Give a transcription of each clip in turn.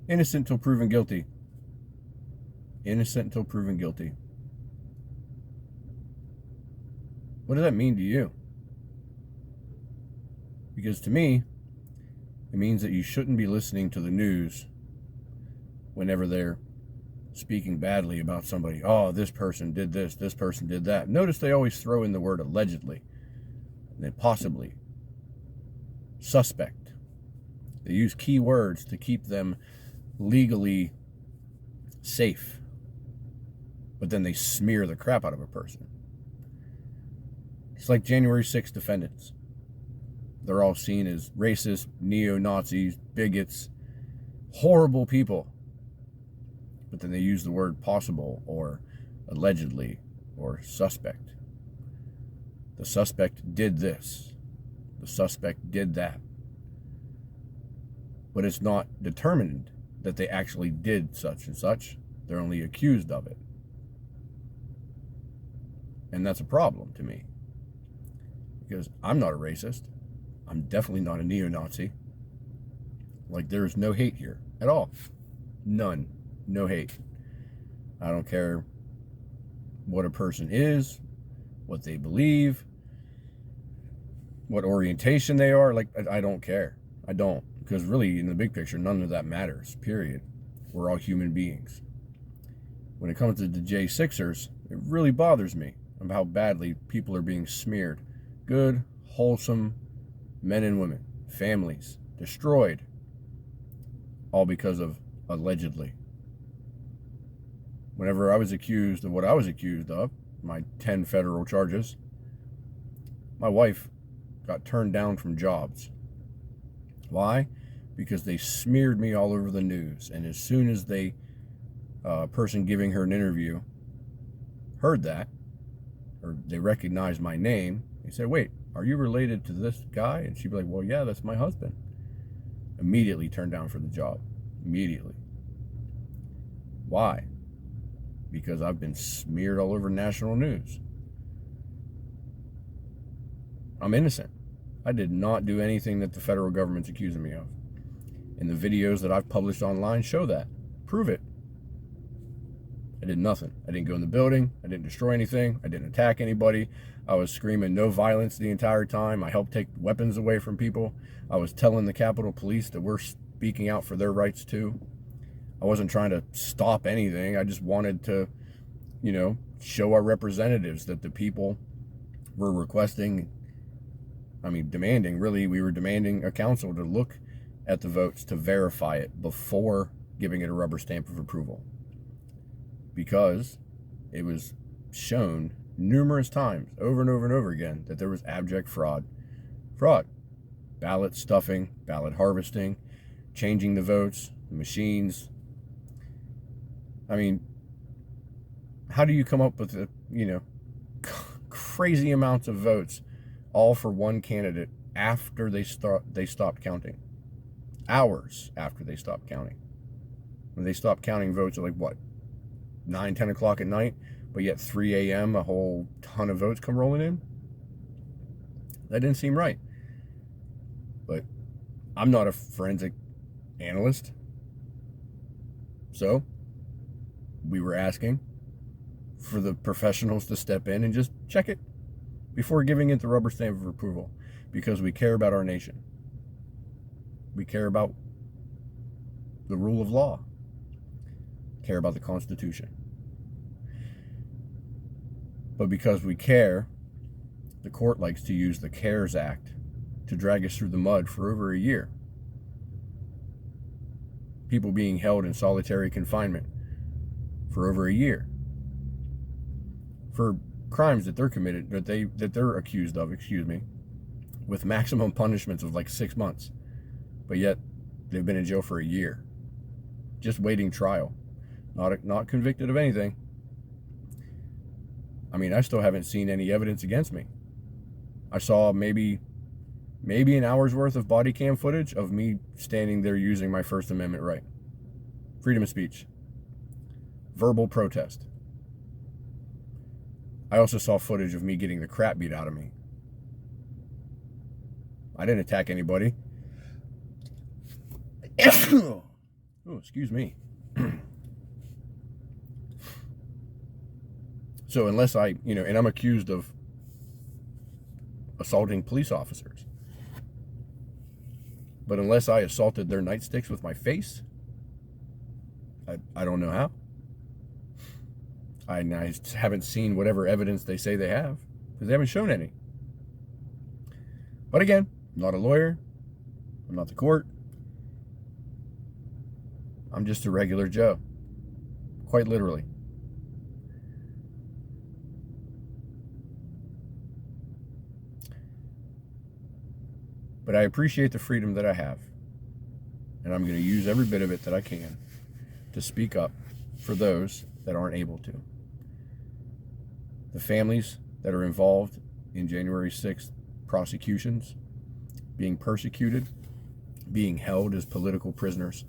Innocent till proven guilty. Innocent until proven guilty. What does that mean to you? Because to me, it means that you shouldn't be listening to the news whenever they're speaking badly about somebody. Oh, this person did this person did that. Notice they always throw in the word allegedly, and then possibly, suspect. They use key words to keep them legally safe, but then they smear the crap out of a person. It's like January 6th defendants. They're all seen as racist, neo-Nazis, bigots, horrible people. But then they use the word possible or allegedly or suspect. The suspect did this. The suspect did that. But it's not determined that they actually did such and such. They're only accused of it. And that's a problem to me. Because I'm not a racist. I'm definitely not a neo-Nazi. Like, there's no hate here at all. None. No hate. I don't care what a person is, what they believe, what orientation they are. Like, I don't care. I don't. Because really, in the big picture, none of that matters, period. We're all human beings. When it comes to the J6ers, it really bothers me of how badly people are being smeared. Good, wholesome men and women, families, destroyed, all because of allegedly. Whenever I was accused of what I was accused of, my 10 federal charges, my wife got turned down from jobs. Why? Because they smeared me all over the news. And as soon as the person giving her an interview heard that, or they recognized my name, they said, wait, are you related to this guy? And she'd be like, well, yeah, that's my husband. Immediately turned down for the job. Immediately. Why? Because I've been smeared all over national news. I'm innocent. I did not do anything that the federal government's accusing me of. And the videos that I've published online show that. Prove it. I did nothing. I didn't go in the building. I didn't destroy anything. I didn't attack anybody. I was screaming no violence the entire time. I helped take weapons away from people. I was telling the Capitol Police that we're speaking out for their rights too. I wasn't trying to stop anything. I just wanted to, show our representatives that the people were requesting, demanding, really, we were demanding a council to look at the votes to verify it before giving it a rubber stamp of approval. Because it was shown numerous times, over and over and over again, that there was abject fraud. Ballot stuffing, ballot harvesting, changing the votes, the machines. How do you come up with crazy amounts of votes all for one candidate after they stopped counting? Hours after they stopped counting. When they stopped counting votes at 9, 10 o'clock at night, but yet 3 a.m. a whole ton of votes come rolling in? That didn't seem right. But I'm not a forensic analyst. So we were asking for the professionals to step in and just check it before giving it the rubber stamp of approval, because we care about our nation. We care about the rule of law. Care about the Constitution. But because we care, the court likes to use the CARES Act to drag us through the mud for over a year. People being held in solitary confinement for over a year for crimes that they're committed, that they're accused of, with maximum punishments of 6 months. But yet they've been in jail for a year, just waiting trial. Not convicted of anything. I still haven't seen any evidence against me. I saw maybe an hour's worth of body cam footage of me standing there using my First Amendment right. Freedom of speech. Verbal protest. I also saw footage of me getting the crap beat out of me. I didn't attack anybody. Oh, excuse me. So unless I, and I'm accused of assaulting police officers, but unless I assaulted their nightsticks with my face, I don't know how. I haven't seen whatever evidence they say they have, because they haven't shown any. But again, I'm not a lawyer. I'm not the court. I'm just a regular Joe. Quite literally. But I appreciate the freedom that I have. And I'm going to use every bit of it that I can to speak up for those that aren't able to. The families that are involved in January 6th prosecutions, being persecuted, being held as political prisoners,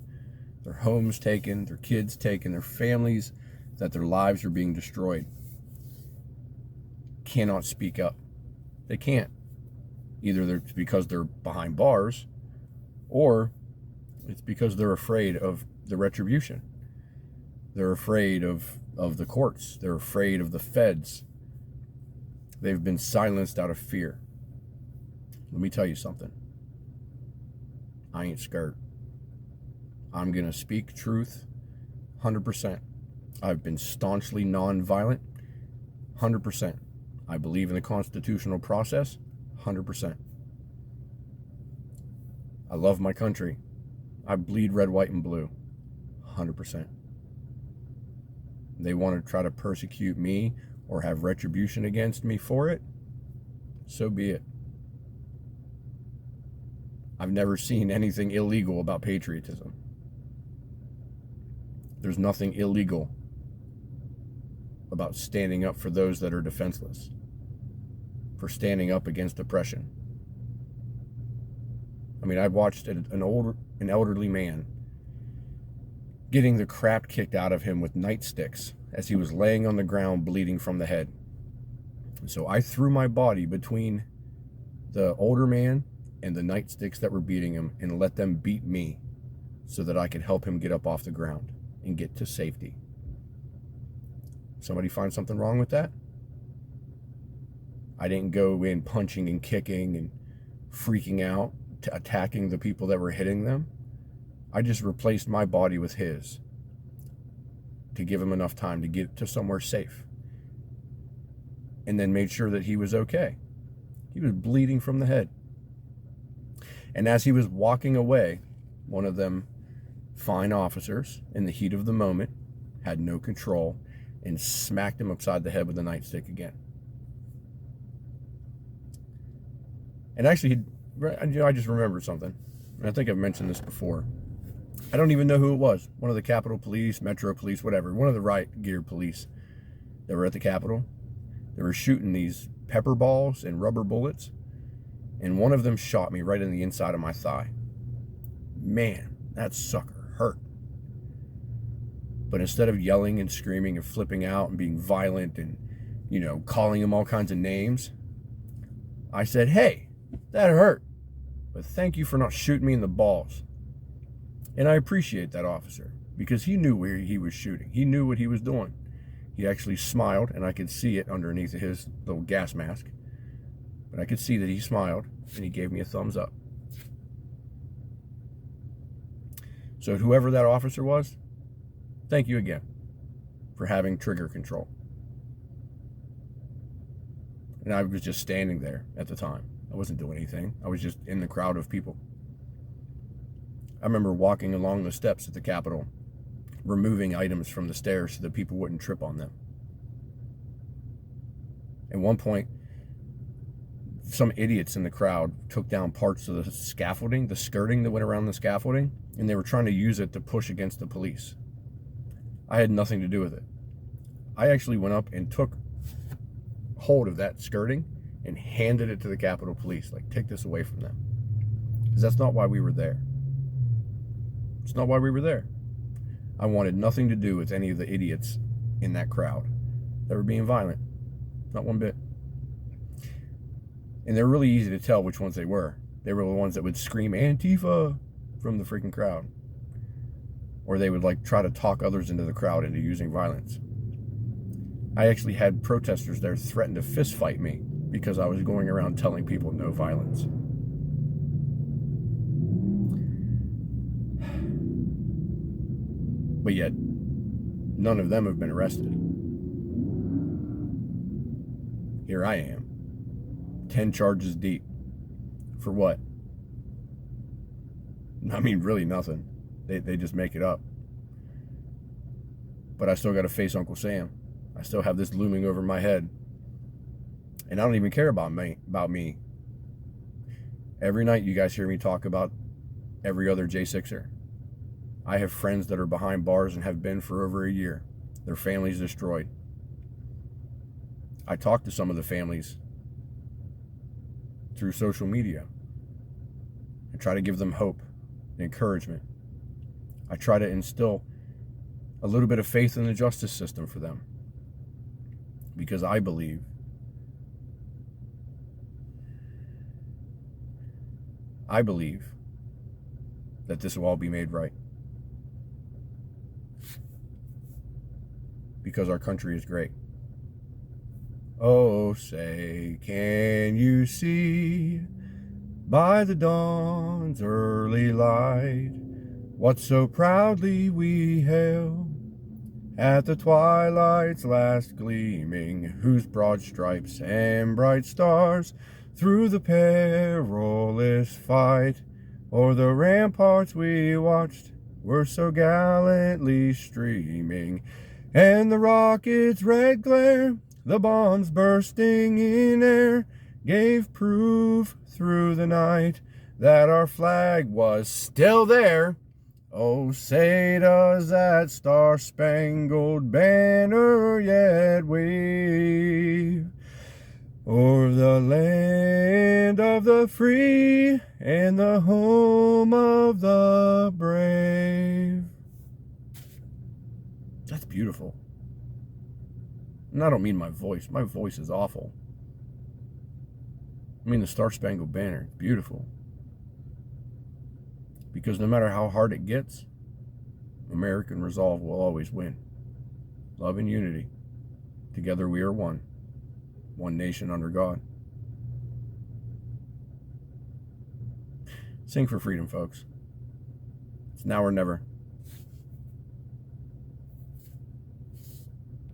their homes taken, their kids taken, their families, that their lives are being destroyed, cannot speak up. They can't. Either it's because they're behind bars, or it's because they're afraid of the retribution. They're afraid of the courts. They're afraid of the feds. They've been silenced out of fear. Let me tell you something. I ain't scared. I'm going to speak truth 100%. I've been staunchly nonviolent 100%. I believe in the constitutional process 100%. I love my country. I bleed red, white, and blue 100%. They want to try to persecute me or have retribution against me for it, so be it. I've never seen anything illegal about patriotism. There's nothing illegal about standing up for those that are defenseless, for standing up against oppression. I mean, I watched an elderly man getting the crap kicked out of him with nightsticks as he was laying on the ground bleeding from the head. And so I threw my body between the older man and the nightsticks that were beating him and let them beat me so that I could help him get up off the ground and get to safety. Somebody find something wrong with that? I didn't go in punching and kicking and freaking out, attacking the people that were hitting them. I just replaced my body with his to give him enough time to get to somewhere safe, and then made sure that he was okay. He was bleeding from the head. And as he was walking away, one of them fine officers, in the heat of the moment, had no control and smacked him upside the head with a nightstick again. And actually, I just remembered something. And I think I've mentioned this before. I don't even know who it was. One of the Capitol Police, Metro Police, whatever. One of the riot gear police that were at the Capitol. They were shooting these pepper balls and rubber bullets. And one of them shot me right in the inside of my thigh. Man, that sucker hurt. But instead of yelling and screaming and flipping out and being violent and, calling him all kinds of names, I said, "Hey, that hurt, but thank you for not shooting me in the balls." And I appreciate that officer, because he knew where he was shooting. He knew what he was doing. He actually smiled, and I could see it underneath his little gas mask. But I could see that he smiled, and he gave me a thumbs up. So whoever that officer was, thank you again for having trigger control. And I was just standing there at the time. I wasn't doing anything. I was just in the crowd of people. I remember walking along the steps at the Capitol, removing items from the stairs so that people wouldn't trip on them. At one point, some idiots in the crowd took down parts of the scaffolding, the skirting that went around the scaffolding, and they were trying to use it to push against the police. I had nothing to do with it. I actually went up and took hold of that skirting and handed it to the Capitol Police, like, take this away from them. Because that's not why we were there. It's not why we were there. I wanted nothing to do with any of the idiots in that crowd that were being violent. Not one bit. And they're really easy to tell which ones they were. They were the ones that would scream Antifa from the freaking crowd. or they would like try to talk others into the crowd into using violence. I actually had protesters there threaten to fist fight me because I was going around telling people no violence. But yet, none of them have been arrested. Here I am, 10 charges deep. For what? I mean, really nothing. They just make it up. But I still got to face Uncle Sam. I still have this looming over my head. And I don't even care about me. Every night you guys hear me talk about every other J6er. I have friends that are behind bars and have been for over a year. Their families destroyed. I talk to some of the families through social media. I try to give them hope, encouragement. I try to instill a little bit of faith in the justice system for them. Because I believe that this will all be made right. Because our country is great. Oh, say, can you see by the dawn's early light what so proudly we hailed at the twilight's last gleaming, whose broad stripes and bright stars through the perilous fight o'er the ramparts we watched were so gallantly streaming, and the rocket's red glare, the bombs bursting in air, gave proof through the night that our flag was still there. Oh, say does that star-spangled banner yet wave o'er the land of the free and the home of the brave. That's beautiful. And I don't mean my voice. My voice is awful. I mean the Star-Spangled Banner. It's beautiful. Because no matter how hard it gets, American resolve will always win. Love and unity. Together we are one. One nation under God. Sing for freedom, folks. It's now or never.